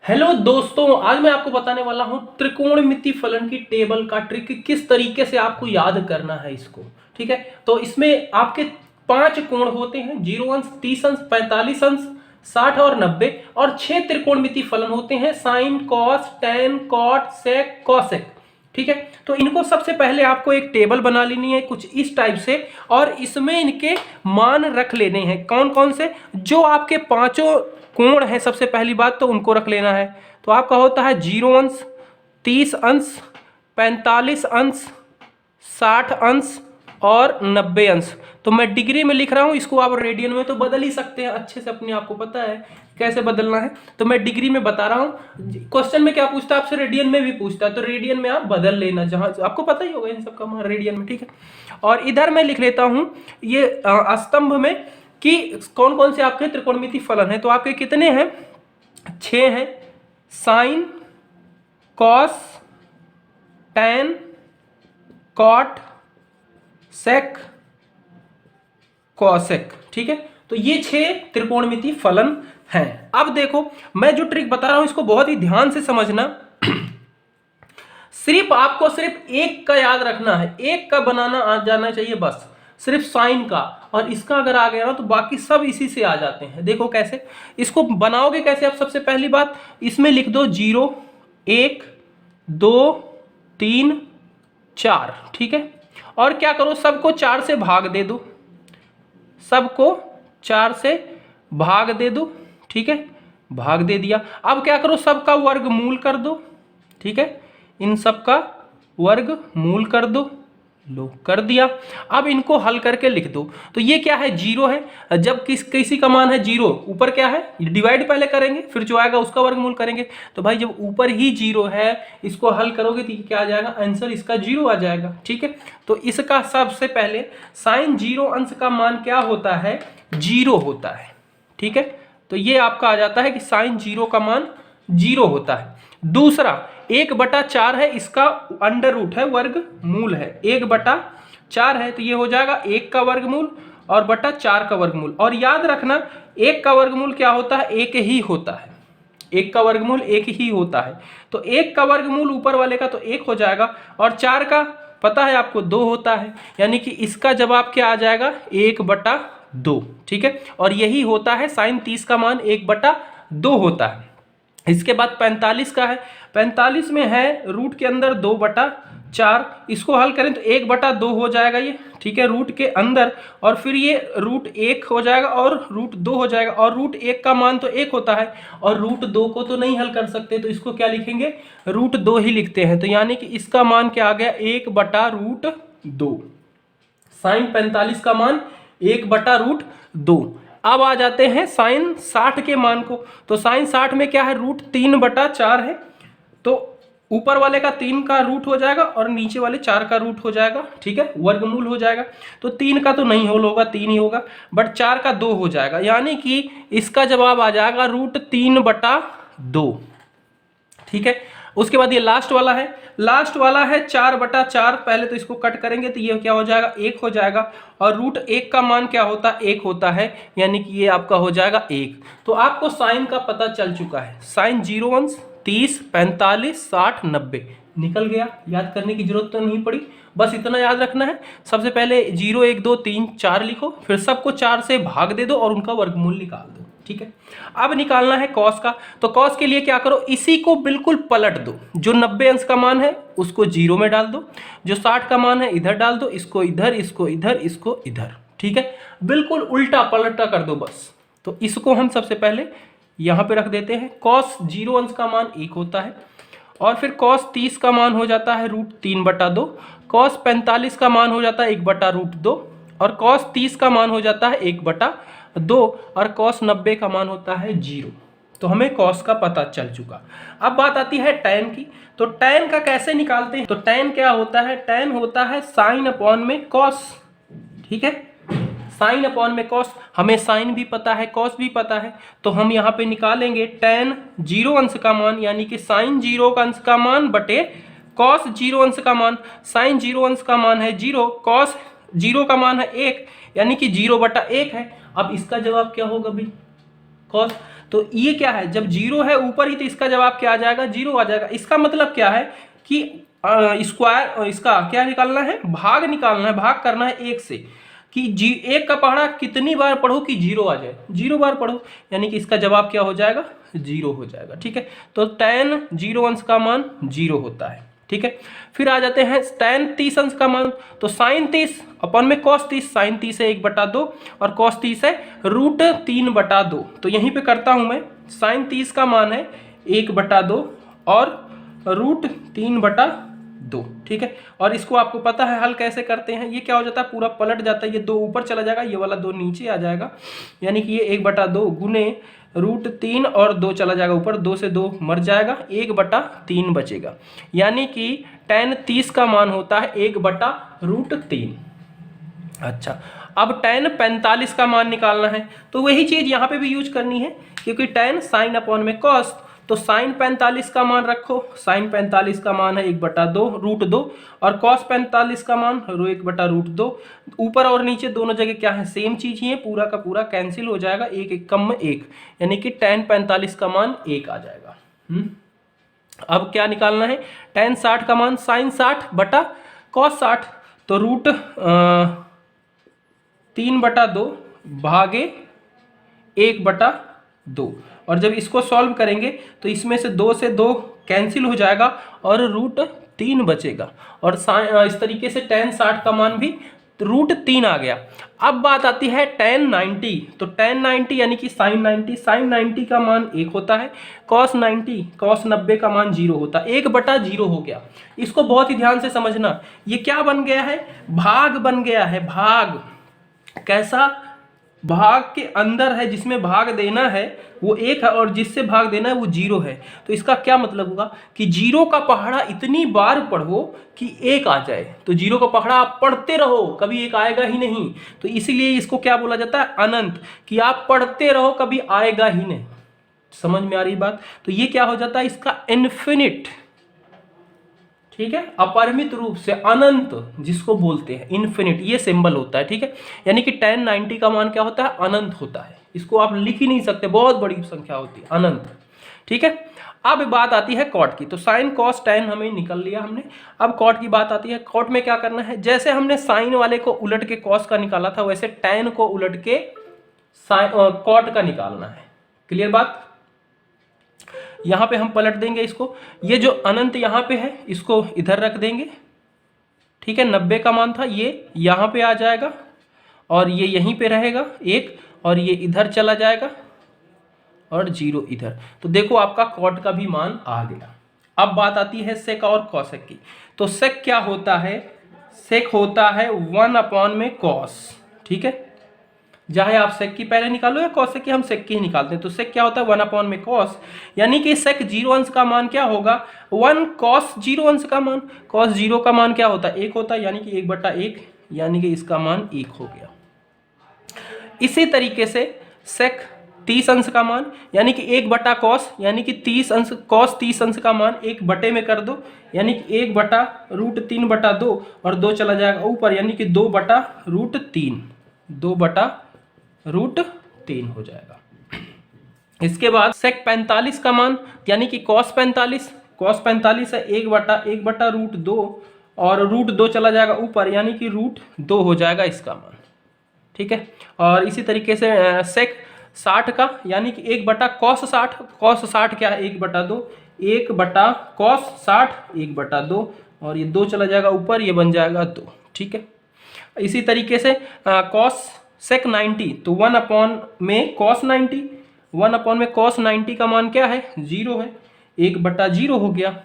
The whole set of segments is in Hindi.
हेलो दोस्तों, आज मैं आपको बताने वाला हूं त्रिकोणमिति फलन की टेबल का ट्रिक किस तरीके से आपको याद करना है इसको। ठीक है, तो इसमें आपके 5 कोण होते हैं, 0 अंश, 30 अंश, 45 अंश, 60 और 90, और 6 त्रिकोणमिति फलन होते हैं, साइन, कॉस, टेन, कॉट, सेक, कॉसेक। ठीक है, तो इनको सबसे पहले आपको एक टेबल बना लेनी है कुछ इस टाइप से, और इसमें इनके मान रख लेने हैं। कौन कौन से? जो आपके पांचों कोण है, सबसे पहली बात तो उनको रख लेना है। तो आपका होता है 0 अंश, 30 अंश, 45 अंश, 60 अंश और 90 अंश। तो मैं डिग्री में लिख रहा हूं, इसको आप रेडियन में तो बदल ही सकते हैं अच्छे से, अपने आप को पता है कैसे बदलना है, तो मैं डिग्री में बता रहा हूं। क्वेश्चन में क्या पूछता है आपसे, रेडियन में भी पूछता है, तो रेडियन में आप बदल लेना, जहां आपको पता ही होगा इन सबका मान रेडियन में। ठीक है, और इधर मैं लिख लेता हूं ये स्तंभ में कि कौन कौन से आपके त्रिकोणमिति फलन है। तो आपके कितने हैं? 6 हैं। साइन, कॉस, टैन, कॉट, सेक, कॉसेक। ठीक है, तो ये 6 त्रिकोणमिति फलन हैं। अब देखो, मैं जो ट्रिक बता रहा हूं इसको बहुत ही ध्यान से समझना। सिर्फ आपको सिर्फ एक का याद रखना है, एक का बनाना आ जाना चाहिए बस, सिर्फ साइन का, और इसका अगर आ गया ना तो बाकी सब इसी से आ जाते हैं। देखो कैसे इसको बनाओगे, कैसे आप सबसे पहली बात इसमें लिख दो 0, 1, 2, 3, 4। ठीक है, और क्या करो, सबको 4 से भाग दे दो, सबको 4 से भाग दे दो। ठीक है, भाग दे दिया। अब क्या करो, सबका वर्गमूल कर दो। ठीक है, इन सब का वर्गमूल कर दो, लो कर दिया। अब इनको हल करके लिख दो। तो ये क्या है? 0 है। जब किसी का मान है 0, ऊपर क्या है, डिवाइड पहले करेंगे, फिर जो आएगा उसका वर्गमूल करेंगे। तो भाई जब ऊपर ही 0 है, इसको हल करोगे तो क्या आ जाएगा? आंसर इसका 0 आ जाएगा। ठीक है, तो इसका सबसे पहले साइन 0 अंश का मान क्या होता है? 0 होता है। ठीक है, तो ये आपका आ जाता है कि साइन 0 का मान 0 होता है। दूसरा 1/4 है, इसका अंडर रूट है, वर्गमूल है। 1/4 है तो ये हो जाएगा 1 का वर्गमूल और बटा 4 का वर्गमूल। और याद रखना 1 का वर्गमूल क्या होता है? 1 ही होता है। 1 का वर्गमूल 1 ही होता है। तो 1 का वर्गमूल ऊपर वाले का तो 1 हो जाएगा, और 4 का पता है आपको 2 होता है, यानी कि इसका जवाब क्या आ जाएगा? 1/2। ठीक है, और यही होता है साइन 30 का मान 1/2 होता है। इसके बाद 45 का है, 45 में है रूट के अंदर 2/4, इसको हल करें तो 1/2 हो जाएगा ये। ठीक है, रूट के अंदर, और फिर ये रूट 1 हो जाएगा और रूट 2 हो जाएगा, और रूट 1 का मान तो 1 होता है, और रूट 2 को तो नहीं हल कर सकते, तो इसको क्या लिखेंगे? रूट 2 ही लिखते हैं। तो यानी कि इसका मान क्या आ गया? 1/√2। साइन 45 का मान 1/√2। अब आ जाते हैं साइन 60 के मान को। तो साइन 60 में क्या है? √3/4 है। तो ऊपर वाले का 3 का रूट हो जाएगा और नीचे वाले 4 का रूट हो जाएगा। ठीक है, वर्गमूल हो जाएगा। तो 3 का तो नहीं होगा, 3 ही होगा, बट 4 का 2 हो जाएगा, यानी कि इसका जवाब आ जाएगा √3/2। ठीक है, उसके बाद ये लास्ट वाला है, लास्ट वाला है 4/4। पहले तो इसको कट करेंगे तो ये क्या हो जाएगा? 1 हो जाएगा, और √1 का मान क्या होता है? 1 होता है, यानी कि ये आपका हो जाएगा 1। तो आपको साइन का पता चल चुका है। साइन 0 अंश, 30, 45, 60, 90 निकल गया। याद करने की जरूरत तो नहीं पड़ी, बस इतना याद रखना है। सबसे पहले 0, 1, 2, 3, 4 लिखो, फिर सबको 4 से भाग दे दो और उनका वर्गमूल निकाल दो। ठीक है, अब निकालना है कॉस का। तो कॉस के लिए क्या करो, इसी को बिल्कुल पलट दो। जो 90 अंश का मान है उसको 0 में डाल दो, जो 60 का मान है इधर डाल दो, इसको इधर, इसको इधर, इसको इधर। ठीक है, बिल्कुल उल्टा पलटा कर दो बस। तो इसको हम सबसे पहले यहाँ पे रख देते हैं। कॉस 0 अंश का मान 1 होता है, और फिर कॉस 30 का मान हो जाता है √3/2, कॉस 45 का मान हो जाता है 1/√2, और कॉस 30 का मान हो जाता है 1/2, और कॉस 90 का मान होता है 0। तो हमें कॉस का पता चल चुका। अब बात आती है टैन की। तो टैन का कैसे निकालते हैं? तो टैन क्या होता है? टैन होता है साइन अपॉन में कॉस। ठीक है, साइन अपॉन में कॉस। हमें साइन भी पता है, कॉस भी पता है, तो हम यहाँ पे निकालेंगे टैन 0 अंश का मान, यानी कि साइन 0 का अंश का मान बटे कॉस 0 अंश का मान। साइन 0 अंश का मान है 0, कॉस 0 का मान है 1, यानी कि 0/1 है। अब इसका जवाब क्या होगा भाई? कॉस। तो ये क्या है, जब जीरो है ऊपर ही तो इसका जवाब क्या आ जाएगा, जीरो आ जाएगा। इसका मतलब क्या है कि स्क्वायर, इसका क्या निकालना है, भाग निकालना है, भाग करना है एक से, कि जी एक का पहाड़ा कितनी बार पढ़ो कि जीरो आ जाए, जीरो बार पढ़ो, यानी कि इसका जवाब क्या हो जाएगा, जीरो हो जाएगा। ठीक है, तो tan 0 अंश का मान जीरो होता है। ठीक है, फिर आ जाते हैं tan 30 अंश का मान, तो sin 30 अपन में cos 30, sin 30 है 1/2 और cos 30 है √3/2। तो यहीं पे करता हूं मैं, sin 30 का मान है 1/2 और √3/2। ठीक है, और इसको आपको पता है हल कैसे करते हैं, ये क्या हो जाता है, पूरा पलट जाता है, ये 2 ऊपर चला जाएगा, ये वाला 2 नीचे आ जाएगा, यानी कि ये 1/2 गुने √3 और 2 चला जाएगा ऊपर, 2 से 2 मर जाएगा, 1/3 बचेगा, यानी कि tan 30 का मान होता है 1/√3। अच्छा, अब tan 45 का मान निकालना है, तो वही चीज यहाँ पे भी यूज करनी है, क्योंकि tan sin अपॉन में cos, तो sin 45 का मान रखो, sin 45 का मान है 1/2 और cos 45 का मान 1/2। ऊपर और नीचे दोनों जगह क्या है, सेम चीज ही है, पूरा का पूरा कैंसिल हो जाएगा, एक एक कम में एक, यानी कि tan 45 का मान 1 आ जाएगा। अब क्या निकालना है, tan 60 का मान sin 60 बटा cos 60, तो √3/2 भागे 1/2, और जब इसको सॉल्व करेंगे तो इसमें से 2 से 2 कैंसिल हो जाएगा और √3 बचेगा, और इस तरीके से tan 60 का मान भी √3 आ गया। अब बात आती है tan 90, तो tan 90 यानी कि sin 90 का मान 1 होता है, cos 90 का मान 0 होता है, 1/0 हो गया। इसको बहुत ही ध्यान से समझना, ये क्या बन गया है, भाग बन गया है, भाग। कैसा, भाग के अंदर है, जिसमें भाग देना है वो 1 है और जिससे भाग देना है वो 0 है। तो इसका क्या मतलब होगा कि 0 का पहाड़ा इतनी बार पढ़ो कि 1 आ जाए, तो 0 का पहाड़ा आप पढ़ते रहो, कभी 1 आएगा ही नहीं, तो इसीलिए इसको क्या बोला जाता है, अनंत, कि आप पढ़ते रहो कभी आएगा ही नहीं। समझ में आ रही बात, तो ये क्या हो जाता है, इसका इन्फिनिट। ठीक है, अपरिमित रूप से, अनंत जिसको बोलते हैं, इन्फिनिट ये सिंबल होता है। ठीक है, यानी कि tan 90 का मान क्या होता है, अनंत होता है, इसको आप लिख ही नहीं सकते, बहुत बड़ी संख्या होती है, अनंत। ठीक है, अब बात आती है कॉट की, तो साइन कॉस tan हमें निकल लिया हमने। अब कॉट की बात आती है, कॉट में क्या करना है, जैसे हमने साइन वाले को उलट के कॉस का निकाला था, वैसे tan को उलट के कॉट का निकालना है। क्लियर बात, यहां पे हम पलट देंगे इसको, ये जो अनंत यहां पे है इसको इधर रख देंगे। ठीक है, 90 का मान था, ये यहां पे आ जाएगा और ये यहीं पे रहेगा 1, और ये इधर चला जाएगा और 0 इधर। तो देखो आपका कॉट का भी मान आ गया। अब बात आती है सेक और कॉसेक की, तो सेक क्या होता है, सेक होता है 1/cos। ठीक है, चाहे आप सेक की पहले निकालो या कॉसेक की, हम सेक की ही निकालते हैं। तो सेक क्या होता है 1/cos, यानी कि सेक 0 अंश का मान क्या होगा, 1 cos 0 अंश का मान, cos 0 का मान क्या होता है, 1 होता है, यानी कि 1/1, यानी कि इसका मान 1 हो गया। इसी तरीके से सेक 30 अंश का मान, यानी कि 1/cos, यानी कि 30 अंश, cos 30 अंश का मान 1/, में कर दो, यानी कि 1/√3/2 और 2 चला जाएगा ऊपर, यानी कि 2/√3, 2/√3 हो जाएगा। इसके बाद सेक 45 का मान, यानी कि cos 45 है 1/√2 और √2 चला जाएगा ऊपर, यानी कि √2 हो जाएगा इसका मान। ठीक है, और इसी तरीके से सेक 60 का, यानी कि 1/cos 60, cos 60 क्या है 1/2, 1/cos 60 1/2, और ये 2 चला जाएगा ऊपर, ये बन जाएगा 2। ठीक है, इसी तरीके से cos सेक 90, तो 1/cos 90, 1/cos 90 का मान क्या है 0 है, 1/0 हो गया।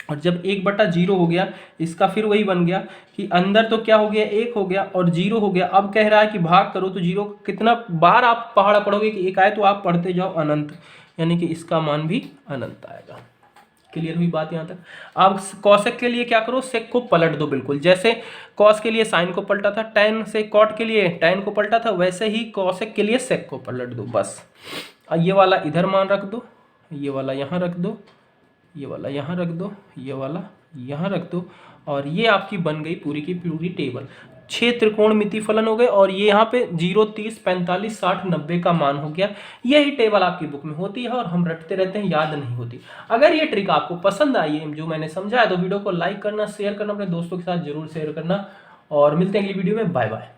और जब 1/0 हो गया, इसका फिर वही बन गया कि अंदर तो क्या हो गया 1 हो गया और 0 हो गया। अब कह रहा है कि भाग करो, तो 0 कितना बार आप पहाड़ा पढ़ोगे कि 1 आए, तो आप पढ़ते जाओ अनंत, यानी कि इसका मान भी अनंत आएगा। क्लियर हुई बात यहाँ तक। अब कॉसेक के लिए क्या करो, सेक को पलट दो, बिल्कुल जैसे कॉस के लिए साइन को पलटा था, tan से कॉट के लिए tan को पलटा था, वैसे ही कॉसेक के लिए सेक को पलट दो बस। ये वाला इधर मान रख दो, ये वाला यहाँ रख दो, ये वाला यहाँ रख दो, ये वाला यहाँ रख दो, और ये आपकी बन गई पूरी की पूरी टेबल। 6 त्रिकोणमिति फलन हो गए और ये यहाँ पे 0, 30, 45, 60, 90 का मान हो गया। यही टेबल आपकी बुक में होती है और हम रटते रहते हैं, याद नहीं होती। अगर ये ट्रिक आपको पसंद आई है जो मैंने समझाया तो वीडियो को लाइक करना, शेयर करना, अपने दोस्तों के साथ जरूर शेयर करना और मिलते हैं अगली वीडियो में। Bye bye.